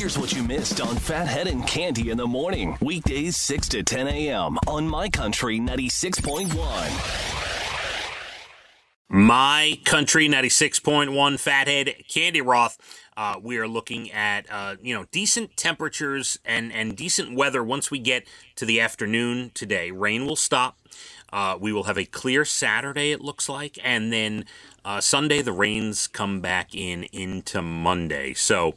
Here's what you missed on Phathead and Cande in the morning. Weekdays 6 to 10 a.m. on My Country 96.1. My Country 96.1 Phathead, Cande Roth. We are looking at, decent temperatures and decent weather once we get to the afternoon today. Rain will stop. We will have a clear Saturday, it looks like. And then Sunday, the rains come back into Monday. So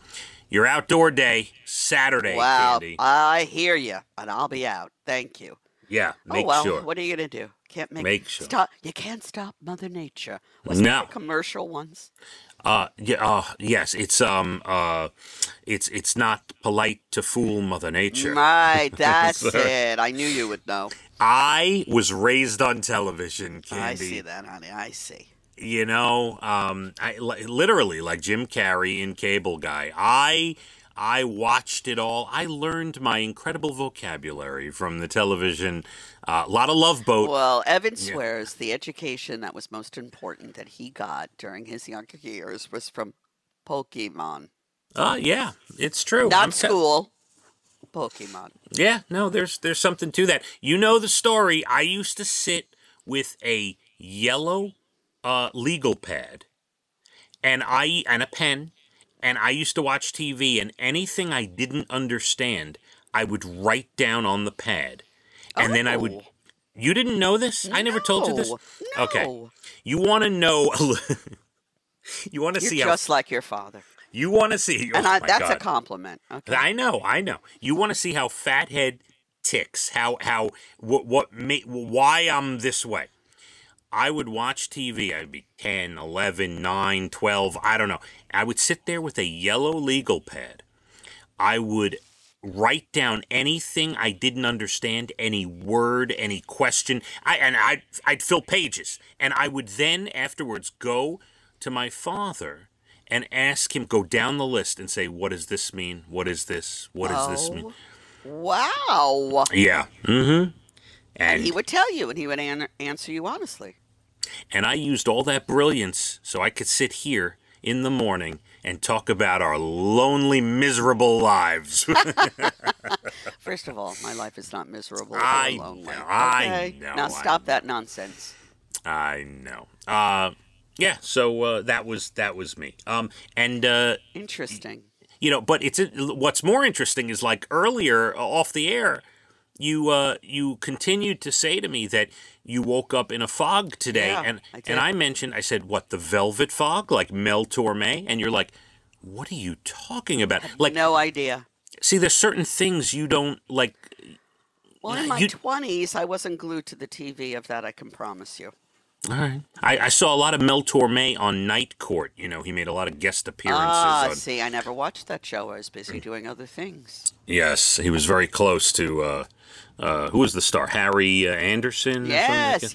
your outdoor day, Saturday, Wow, Cande. I hear you, and I'll be out. Thank you. Yeah, make Sure. sure. What are you gonna do? Can't Make sure. stop. You can't stop Mother Nature. Wasn't there a commercial once? Yes, it's not polite to fool Mother Nature. Right, that's it. I knew you would know. I was raised on television, Cande. I see that, honey. I see. You know, literally like Jim Carrey in Cable Guy. I watched it all. I learned my incredible vocabulary from the television. A lot of Love Boat. Well, Evan swears the education that was most important that he got during his younger years was from Pokemon. Yeah, it's true. Not school. Pokemon. Yeah, no, there's something to that. You know the story. I used to sit with a yellow legal pad and a pen. And I used to watch TV, and anything I didn't understand, I would write down on the pad. And then I would... You didn't know this? I never told you this? No. Okay. You want to know... you want to see how... You're just like your father. You want to see... And my that's God. a compliment. Okay. I know. You want to see how Phathead ticks, why I'm this way. I would watch TV. I'd be 10, 11, 9, 12, I don't know. I would sit there with a yellow legal pad. I would write down anything I didn't understand, any word, any question. I'd fill pages. And I would then afterwards go to my father and ask him, go down the list and say, what does this mean? What is this? What does this mean? Wow. Yeah. Mm-hmm. And he would tell you, and he would answer you honestly. And I used all that brilliance so I could sit here in the morning and talk about our lonely, miserable lives. First of all, my life is not miserable or lonely. I know. Now stop that nonsense. I know. So that was me. Interesting. But what's more interesting is like earlier off the air, you continued to say to me that you woke up in a fog today, and I said, what, the velvet fog, like Mel Torme? And you're like, what are you talking about? Like, no idea. See, there's certain things you don't like. Well, in my 20s, I wasn't glued to the TV. Of that, I can promise you. All right. I saw a lot of Mel Torme on Night Court. He made a lot of guest appearances. See, I never watched that show. I was busy doing other things. Yes, he was very close to. Who was the star? Harry Anderson? Yes.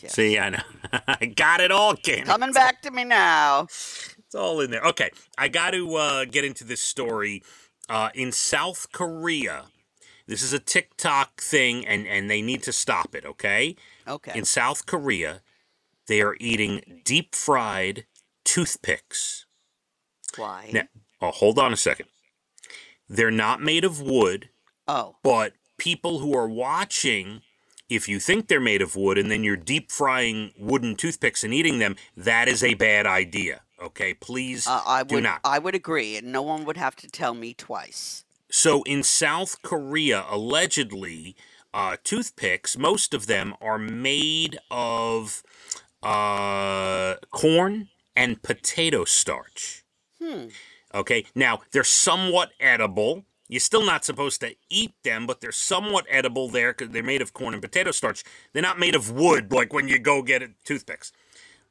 See, I know. I got it all, Cande. Coming back to me now. It's all in there. Okay, I got to get into this story. In South Korea, this is a TikTok thing, and they need to stop it, okay? Okay. In South Korea, they are eating deep-fried toothpicks. Why? Now, hold on a second. They're not made of wood. Oh. But people who are watching, if you think they're made of wood and then you're deep frying wooden toothpicks and eating them, that is a bad idea. Okay, please do not. I would agree, and no one would have to tell me twice. So in South Korea, allegedly, toothpicks, most of them are made of corn and potato starch. Okay, now they're somewhat edible. You're still not supposed to eat them, but they're somewhat edible there because they're made of corn and potato starch. They're not made of wood like when you go get toothpicks.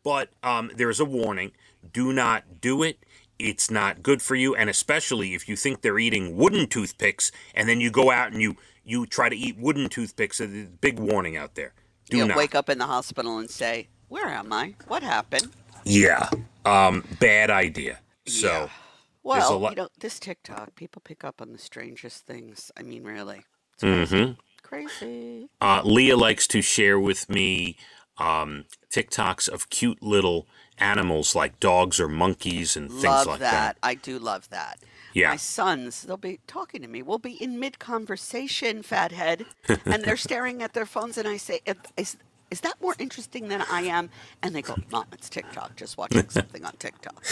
But there's a warning. Do not do it. It's not good for you. And especially if you think they're eating wooden toothpicks and then you go out and you try to eat wooden toothpicks, there's a big warning out there. Do not. Wake up in the hospital and say, where am I? What happened? Yeah. Bad idea. So. Yeah. Well, this TikTok, people pick up on the strangest things. I mean, really. It's crazy. Leah likes to share with me TikToks of cute little animals like dogs or monkeys and things like that. I do love that. Yeah. My sons, they'll be talking to me. We'll be in mid-conversation, Fathead, and they're staring at their phones, and I say, is that more interesting than I am? And they go, Mom, it's TikTok, just watching something on TikTok.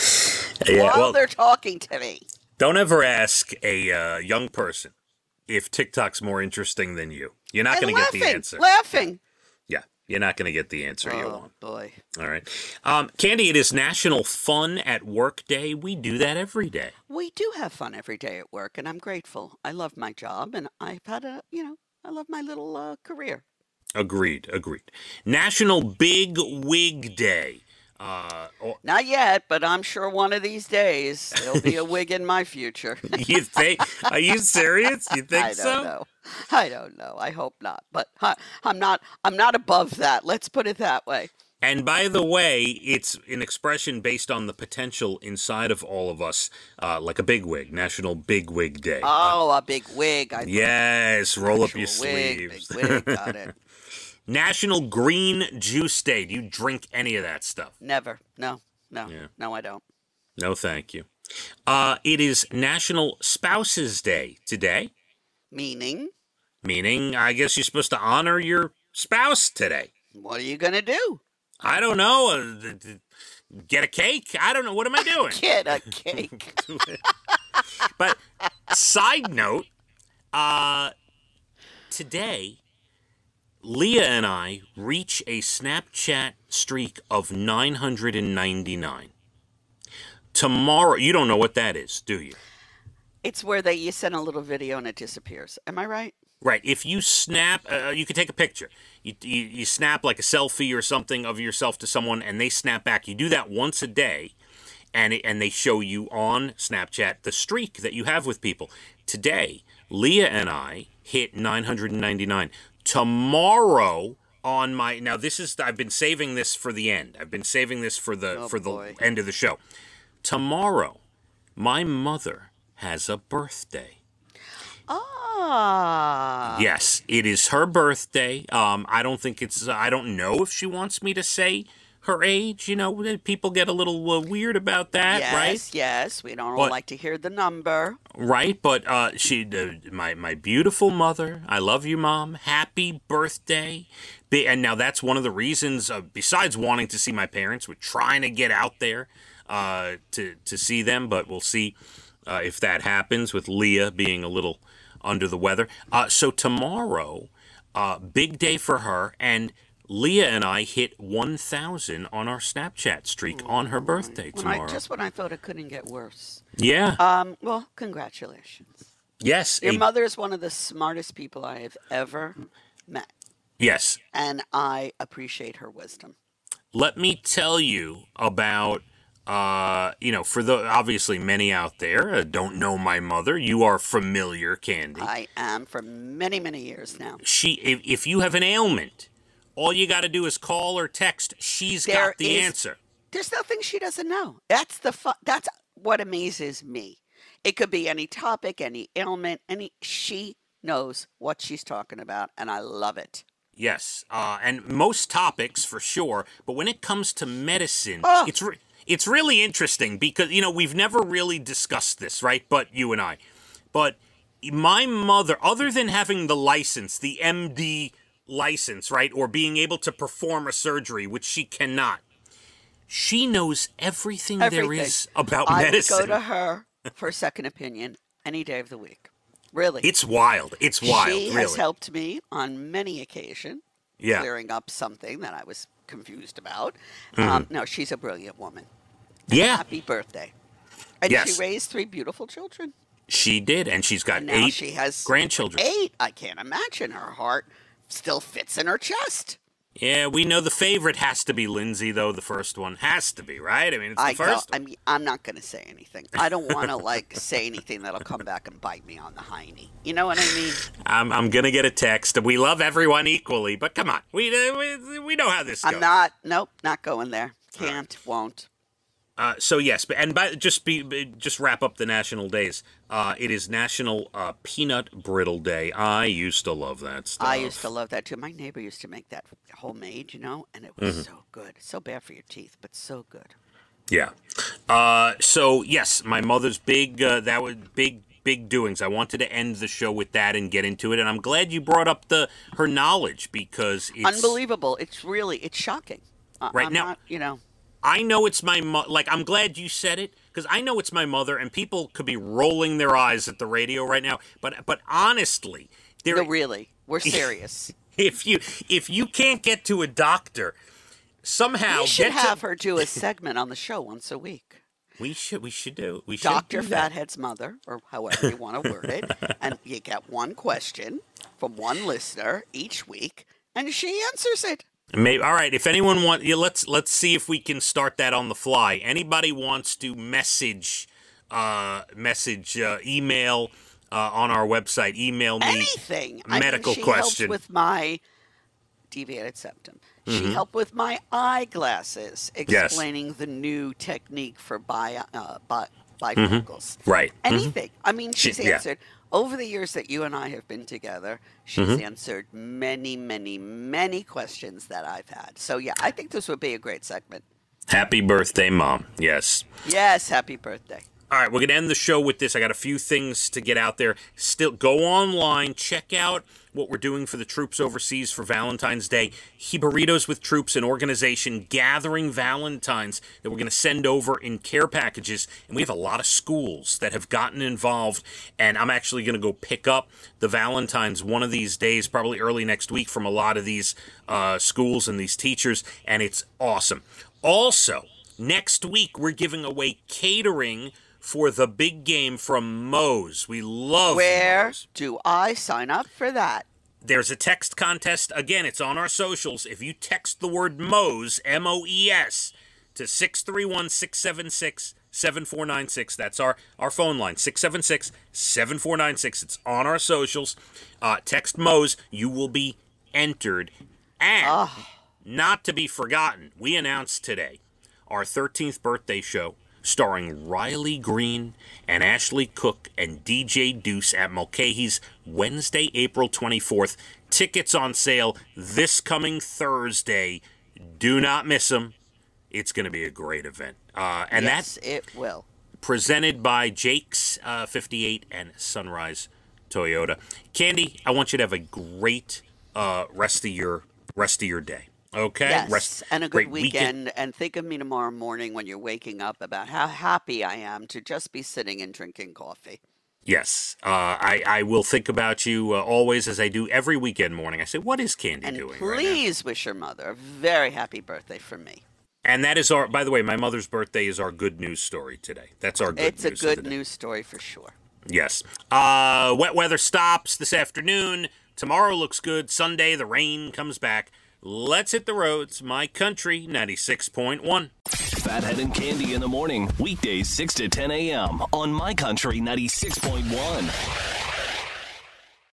Yeah, While well, they're talking to me. don't ever ask a young person if TikTok's more interesting than you. You're not And going to get the answer. laughing. Yeah, you're not going to get the answer you Oh, want. boy. All right. Cande, it is National Fun at Work Day. We do that every day. We do have fun every day at work, and I'm grateful. I love my job, and I've had I love my little career. Agreed. National Big Wig Day. Not yet, but I'm sure one of these days there'll be a wig in my future. You think? Are you serious? You think I so? don't know. I don't know. I hope not. But I'm not above that. Let's put it that way. And by the way, it's an expression based on the potential inside of all of us, like a big wig, National Big Wig Day. Oh, a big wig. Yes, roll up your Actual wig, sleeves. Big wig. Got it. National Green Juice Day. Do you drink any of that stuff? Never. No. Yeah. No, I don't. No, thank you. It is National Spouses Day today. Meaning, I guess you're supposed to honor your spouse today. what are you going to do? I don't know. Get a cake? I don't know. What am I doing? Get a cake. But side note, today, Leah and I reach a Snapchat streak of 999. Tomorrow, you don't know what that is, do you? It's where you send a little video and it disappears. Am I right? Right. If you snap, you can take a picture. You snap like a selfie or something of yourself to someone, and they snap back. You do that once a day, and they show you on Snapchat the streak that you have with people. Today, Leah and I hit 999. Tomorrow on my I've been saving this for the end. I've been saving this for the end of the show. Tomorrow, my mother has a birthday. Ah. Yes, it is her birthday. I don't know if she wants me to say her age. You know, people get a little weird about that, right? Yes. We don't all like to hear the number. Right, but my beautiful mother, I love you, Mom. Happy birthday. And now that's one of the reasons, besides wanting to see my parents, we're trying to get out there to see them, but we'll see if that happens with Leah being a little under the weather. So tomorrow, big day for her, and Leah and I hit 1,000 on our Snapchat streak on her birthday tomorrow. Just when I thought it couldn't get worse. Yeah. Well, congratulations. Yes. Your mother is one of the smartest people I have ever met. Yes. And I appreciate her wisdom. Let me tell you about, for the obviously many out there don't know my mother. You are familiar, Cande. I am for many, many years now. If you have an ailment, all you got to do is call or text. She's got the answer. There's nothing she doesn't know. That's that's what amazes me. It could be any topic, any ailment, she knows what she's talking about, and I love it. Yes, and most topics for sure, but when it comes to medicine, it's really interesting because, we've never really discussed this, right? But you and I. But my mother, other than having the license, the MD license, right, or being able to perform a surgery, which she cannot, she knows everything. There is about medicine. I would go to her for a second opinion any day of the week. Really. It's wild. She has helped me on many occasions, clearing up something that I was confused about. No, she's a brilliant woman. Yeah. Happy birthday. And she raised 3 beautiful children. She did, and she's got 8 she has grandchildren. 8. I can't imagine her heart still fits in her chest. Yeah, we know the favorite has to be Lindsay, though. The first one has to be, right? I mean, it's the first one. I'm not going to say anything. I don't want to say anything that'll come back and bite me on the hiney. You know what I mean? I'm going to get a text. We love everyone equally, but come on. We know how this goes. Not going there. Can't, won't. So yes, just wrap up the national days. It is National Peanut Brittle Day. I used to love that stuff. I used to love that too. My neighbor used to make that homemade, and it was so good. So bad for your teeth, but so good. Yeah. So yes, my mother's big. That was big doings. I wanted to end the show with that and get into it, and I'm glad you brought up her knowledge because it's unbelievable. It's shocking. Right I'm now, not, you know. I know it's my like. I'm glad you said it because I know it's my mother, and people could be rolling their eyes at the radio right now. But honestly, No, really, we're serious. If you can't get to a doctor, somehow We should have her do a segment on the show once a week. We should do. Dr. Fathead's mother, or however you want to word it, and you get one question from one listener each week, and she answers it. Maybe, all right. If anyone wants, let's see if we can start that on the fly. Anybody wants to email on our website, email me Anything. medical she question. Helped with my deviated septum. She helped with my eyeglasses, explaining the new technique for bifocals. Right. Anything. I mean, she's Yeah. answered. Over the years that you and I have been together, she's answered many, many, many questions that I've had. So, yeah, I think this would be a great segment. Happy birthday, Mom. Yes. Yes, happy birthday. All right, we're going to end the show with this. I got a few things to get out there. Still, go online, check out what we're doing for the troops overseas for Valentine's Day. Burritos with Troops, an organization gathering Valentines that we're going to send over in care packages. And we have a lot of schools that have gotten involved. And I'm actually going to go pick up the Valentines one of these days, probably early next week, from a lot of these schools and these teachers. And it's awesome. Also, next week, we're giving away catering for the big game from Moe's. We love Where Moe's. do I sign up for that? There's a text contest. Again, it's on our socials. If you text the word Moe's, M-O-E-S, to 631-676-7496. That's our phone line, 676-7496. It's on our socials. Text Moe's. You will be entered. And not to be forgotten, we announced today our 13th birthday show, starring Riley Green and Ashley Cook and DJ Deuce at Mulcahy's, Wednesday, April 24th. Tickets on sale this coming Thursday. Do not miss them. It's going to be a great event. And yes, it will. Presented by Jake's 58 and Sunrise Toyota. Cande, I want you to have a great rest of your day. Okay. Yes, and a good weekend. And think of me tomorrow morning when you're waking up about how happy I am to just be sitting and drinking coffee. Yes. I will think about you always, as I do every weekend morning. I say, what is Cande doing right now? Please wish your mother a very happy birthday from me. And that is by the way, my mother's birthday is our good news story today. That's our good news. It's a good news story for sure. Yes. Wet weather stops this afternoon. Tomorrow looks good. Sunday, the rain comes back. Let's hit the roads. My Country 96.1. Phathead and Cande in the morning. Weekdays 6 to 10 a.m. on My Country 96.1.